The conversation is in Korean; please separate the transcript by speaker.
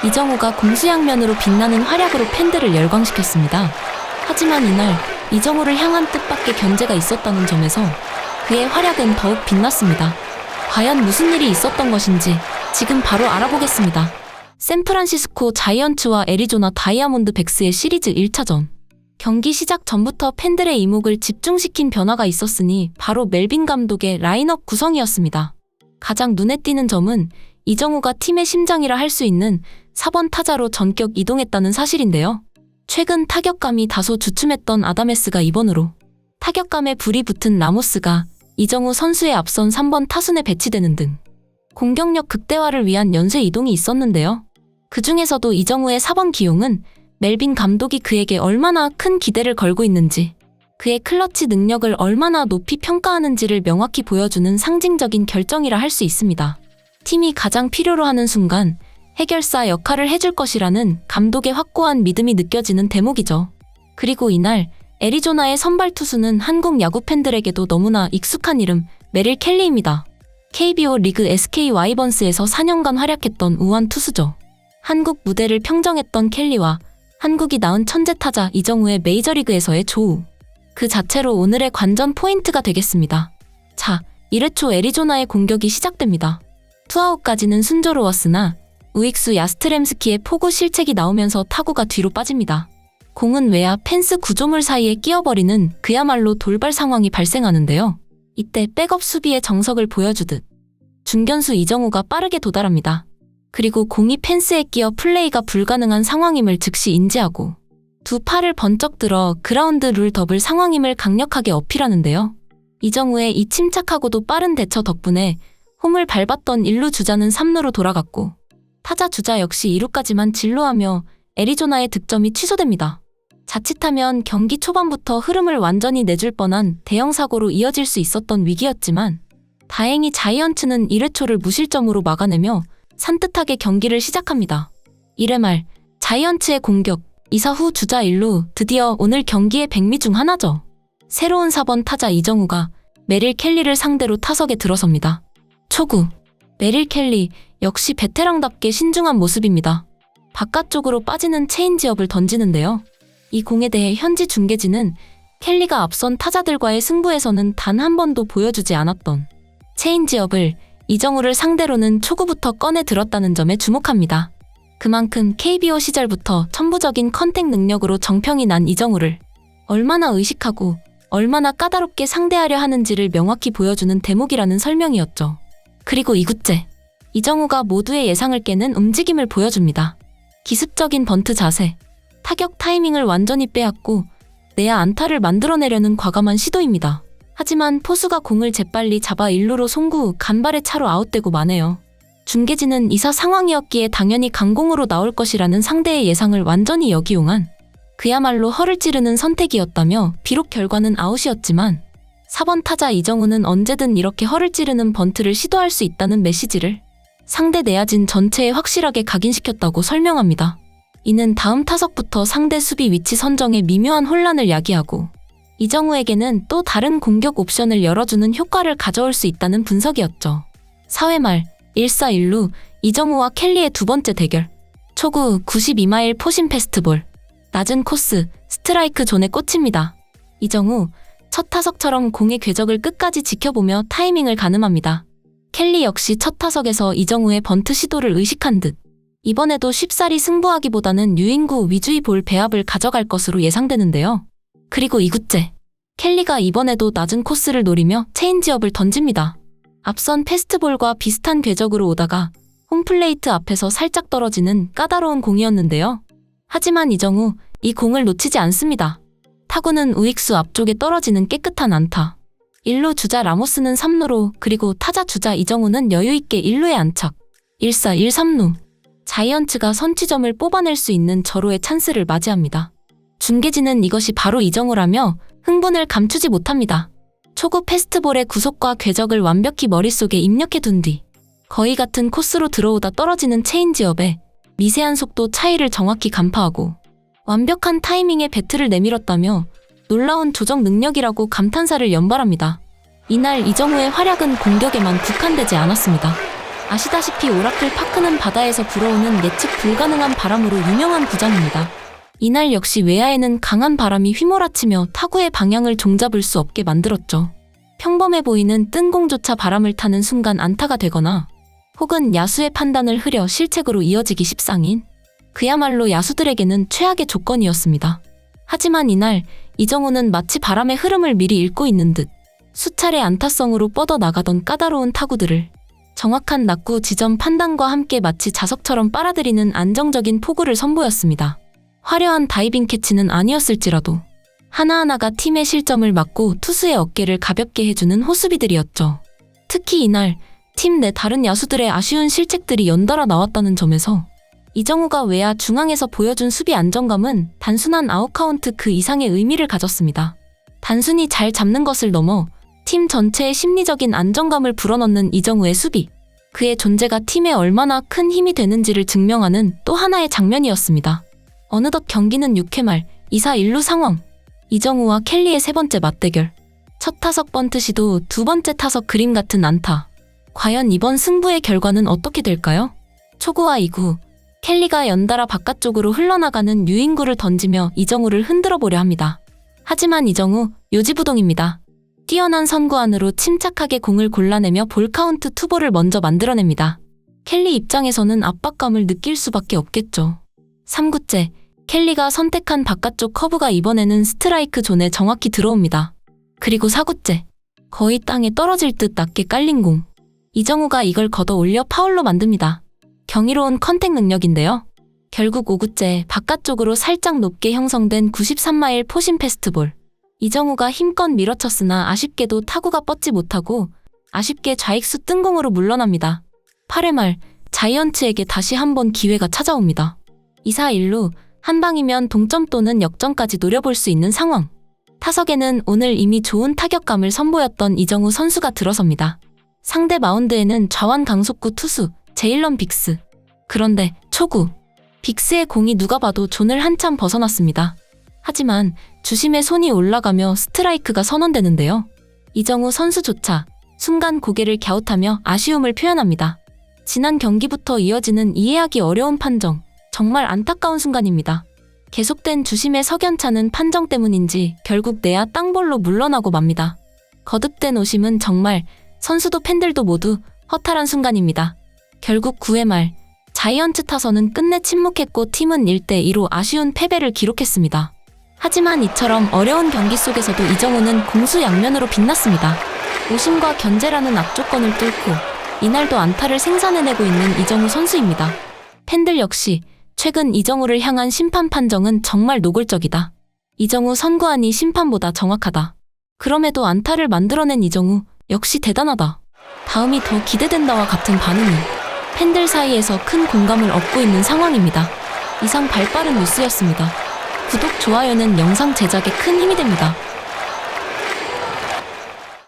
Speaker 1: 이정우가 공수양면으로 빛나는 활약으로 팬들을 열광시켰습니다. 하지만 이날 이정우를 향한 뜻밖의 견제가 있었다는 점에서 그의 활약은 더욱 빛났습니다. 과연 무슨 일이 있었던 것인지 지금 바로 알아보겠습니다. 샌프란시스코 자이언츠와 애리조나 다이아몬드백스의 시리즈 1차전. 경기 시작 전부터 팬들의 이목을 집중시킨 변화가 있었으니 바로 멜빈 감독의 라인업 구성이었습니다. 가장 눈에 띄는 점은 이정우가 팀의 심장이라 할 수 있는 4번 타자로 전격 이동했다는 사실인데요. 최근 타격감이 다소 주춤했던 아다메스가 2번으로, 타격감에 불이 붙은 라모스가 이정우 선수의 앞선 3번 타순에 배치되는 등 공격력 극대화를 위한 연쇄 이동이 있었는데요. 그 중에서도 이정우의 4번 기용은 멜빈 감독이 그에게 얼마나 큰 기대를 걸고 있는지, 그의 클러치 능력을 얼마나 높이 평가하는지를 명확히 보여주는 상징적인 결정이라 할 수 있습니다. 팀이 가장 필요로 하는 순간 해결사 역할을 해줄 것이라는 감독의 확고한 믿음이 느껴지는 대목이죠. 그리고 이날 애리조나의 선발 투수는 한국 야구 팬들에게도 너무나 익숙한 이름 메릴 켈리입니다. KBO 리그 SK 와이번스에서 4년간 활약했던 우완 투수죠. 한국 무대를 평정했던 켈리와 한국이 낳은 천재 타자 이정우의 메이저리그에서의 조우, 그 자체로 오늘의 관전 포인트가 되겠습니다. 자, 1회 초 애리조나의 공격이 시작됩니다. 투아웃까지는 순조로웠으나 우익수 야스트렘스키의 포구 실책이 나오면서 타구가 뒤로 빠집니다. 공은 외야 펜스 구조물 사이에 끼어버리는 그야말로 돌발 상황이 발생하는데요. 이때 백업 수비의 정석을 보여주듯 중견수 이정우가 빠르게 도달합니다. 그리고 공이 펜스에 끼어 플레이가 불가능한 상황임을 즉시 인지하고 두 팔을 번쩍 들어 그라운드 룰 더블 상황임을 강력하게 어필하는데요. 이정우의 이 침착하고도 빠른 대처 덕분에 홈을 밟았던 1루 주자는 3루로 돌아갔고 타자 주자 역시 2루까지만 진루하며 애리조나의 득점이 취소됩니다. 자칫하면 경기 초반부터 흐름을 완전히 내줄 뻔한 대형 사고로 이어질 수 있었던 위기였지만 다행히 자이언츠는 1회 초를 무실점으로 막아내며 산뜻하게 경기를 시작합니다. 1회 말 자이언츠의 공격, 2사 후 주자 1루, 드디어 오늘 경기의 백미 중 하나죠. 새로운 4번 타자 이정우가 메릴 켈리를 상대로 타석에 들어섭니다. 초구, 메릴 켈리 역시 베테랑답게 신중한 모습입니다. 바깥쪽으로 빠지는 체인지업을 던지는데요. 이 공에 대해 현지 중계진은 켈리가 앞선 타자들과의 승부에서는 단 한 번도 보여주지 않았던 체인지업을 이정우를 상대로는 초구부터 꺼내 들었다는 점에 주목합니다. 그만큼 KBO 시절부터 천부적인 컨택 능력으로 정평이 난 이정우를 얼마나 의식하고 얼마나 까다롭게 상대하려 하는지를 명확히 보여주는 대목이라는 설명이었죠. 그리고 2구째, 이정우가 모두의 예상을 깨는 움직임을 보여줍니다. 기습적인 번트 자세, 타격 타이밍을 완전히 빼앗고 내야 안타를 만들어내려는 과감한 시도입니다. 하지만 포수가 공을 재빨리 잡아 1루로 송구 후 간발의 차로 아웃되고 마네요. 중계진은 2사 상황이었기에 당연히 강공으로 나올 것이라는 상대의 예상을 완전히 역이용한 그야말로 허를 찌르는 선택이었다며 비록 결과는 아웃이었지만 4번 타자 이정우는 언제든 이렇게 허를 찌르는 번트를 시도할 수 있다는 메시지를 상대 내야진 전체에 확실하게 각인시켰다고 설명합니다. 이는 다음 타석부터 상대 수비 위치 선정에 미묘한 혼란을 야기하고 이정우에게는 또 다른 공격 옵션을 열어주는 효과를 가져올 수 있다는 분석이었죠. 4회 말 1사 1루 이정우와 켈리의 두 번째 대결. 초구 92마일 포심 패스트볼. 낮은 코스, 스트라이크 존에 꽂힙니다. 이정우, 첫 타석처럼 공의 궤적을 끝까지 지켜보며 타이밍을 가늠합니다. 켈리 역시 첫 타석에서 이정우의 번트 시도를 의식한 듯 이번에도 쉽사리 승부하기보다는 유인구 위주의 볼 배합을 가져갈 것으로 예상되는데요. 그리고 2구째, 켈리가 이번에도 낮은 코스를 노리며 체인지업을 던집니다. 앞선 패스트볼과 비슷한 궤적으로 오다가 홈플레이트 앞에서 살짝 떨어지는 까다로운 공이었는데요. 하지만 이정우, 이 공을 놓치지 않습니다. 타구는 우익수 앞쪽에 떨어지는 깨끗한 안타. 1루 주자 라모스는 3루로, 그리고 타자 주자 이정우는 여유있게 1루에 안착. 1사 1-3루. 자이언츠가 선취점을 뽑아낼 수 있는 절호의 찬스를 맞이합니다. 중계진은 이것이 바로 이정우라며 흥분을 감추지 못합니다. 초구 패스트볼의 구속과 궤적을 완벽히 머릿속에 입력해둔 뒤 거의 같은 코스로 들어오다 떨어지는 체인지업에 미세한 속도 차이를 정확히 간파하고 완벽한 타이밍에 배트를 내밀었다며 놀라운 조정 능력이라고 감탄사를 연발합니다. 이날 이정우의 활약은 공격에만 국한되지 않았습니다. 아시다시피 오라클 파크는 바다에서 불어오는 예측 불가능한 바람으로 유명한 구장입니다. 이날 역시 외야에는 강한 바람이 휘몰아치며 타구의 방향을 종잡을 수 없게 만들었죠. 평범해 보이는 뜬 공조차 바람을 타는 순간 안타가 되거나 혹은 야수의 판단을 흐려 실책으로 이어지기 십상인 그야말로 야수들에게는 최악의 조건이었습니다. 하지만 이날 이정우는 마치 바람의 흐름을 미리 읽고 있는 듯 수차례 안타성으로 뻗어나가던 까다로운 타구들을 정확한 낙구 지점 판단과 함께 마치 자석처럼 빨아들이는 안정적인 포구를 선보였습니다. 화려한 다이빙 캐치는 아니었을지라도 하나하나가 팀의 실점을 막고 투수의 어깨를 가볍게 해주는 호수비들이었죠. 특히 이날 팀 내 다른 야수들의 아쉬운 실책들이 연달아 나왔다는 점에서 이정우가 외야 중앙에서 보여준 수비 안정감은 단순한 아웃카운트 그 이상의 의미를 가졌습니다. 단순히 잘 잡는 것을 넘어 팀 전체의 심리적인 안정감을 불어넣는 이정우의 수비. 그의 존재가 팀에 얼마나 큰 힘이 되는지를 증명하는 또 하나의 장면이었습니다. 어느덧 경기는 6회 말 2사 1루 상황. 이정우와 켈리의 세 번째 맞대결. 첫 타석 번트 시도, 두 번째 타석 그림 같은 안타. 과연 이번 승부의 결과는 어떻게 될까요? 초구와 2구. 켈리가 연달아 바깥쪽으로 흘러나가는 유인구를 던지며 이정우를 흔들어 보려 합니다. 하지만 이정우 요지부동입니다. 뛰어난 선구 안으로 침착하게 공을 골라내며 볼카운트 투볼을 먼저 만들어냅니다. 켈리 입장에서는 압박감을 느낄 수밖에 없겠죠. 3구째, 켈리가 선택한 바깥쪽 커브가 이번에는 스트라이크 존에 정확히 들어옵니다. 그리고 4구째, 거의 땅에 떨어질 듯 낮게 깔린 공. 이정우가 이걸 걷어 올려 파울로 만듭니다. 경이로운 컨택 능력인데요. 결국 5구째, 바깥쪽으로 살짝 높게 형성된 93마일 포심 패스트볼. 이정우가 힘껏 밀어쳤으나 아쉽게도 타구가 뻗지 못하고 아쉽게 좌익수 뜬공으로 물러납니다. 8회 말 자이언츠에게 다시 한번 기회가 찾아옵니다. 2사 1루, 한 방이면 동점 또는 역전까지 노려볼 수 있는 상황. 타석에는 오늘 이미 좋은 타격감을 선보였던 이정우 선수가 들어섭니다. 상대 마운드에는 좌완 강속구 투수 제일런 빅스. 그런데 초구. 빅스의 공이 누가 봐도 존을 한참 벗어났습니다. 하지만 주심의 손이 올라가며 스트라이크가 선언되는데요. 이정우 선수조차 순간 고개를 갸웃하며 아쉬움을 표현합니다. 지난 경기부터 이어지는 이해하기 어려운 판정, 정말 안타까운 순간입니다. 계속된 주심의 석연찮은 판정 때문인지 결국 내야 땅볼로 물러나고 맙니다. 거듭된 오심은 정말 선수도 팬들도 모두 허탈한 순간입니다. 결국 9회 말 자이언츠 타선은 끝내 침묵했고 팀은 1대2로 아쉬운 패배를 기록했습니다. 하지만 이처럼 어려운 경기 속에서도 이정우는 공수양면으로 빛났습니다. 오심과 견제라는 악조건을 뚫고 이날도 안타를 생산해내고 있는 이정우 선수입니다. 팬들 역시 최근 이정우를 향한 심판 판정은 정말 노골적이다. 이정우 선구안이 심판보다 정확하다. 그럼에도 안타를 만들어낸 이정우 역시 대단하다. 다음이 더 기대된다와 같은 반응이 팬들 사이에서 큰 공감을 얻고 있는 상황입니다. 이상 발빠른 뉴스였습니다. 구독, 좋아요는 영상 제작에 큰 힘이 됩니다.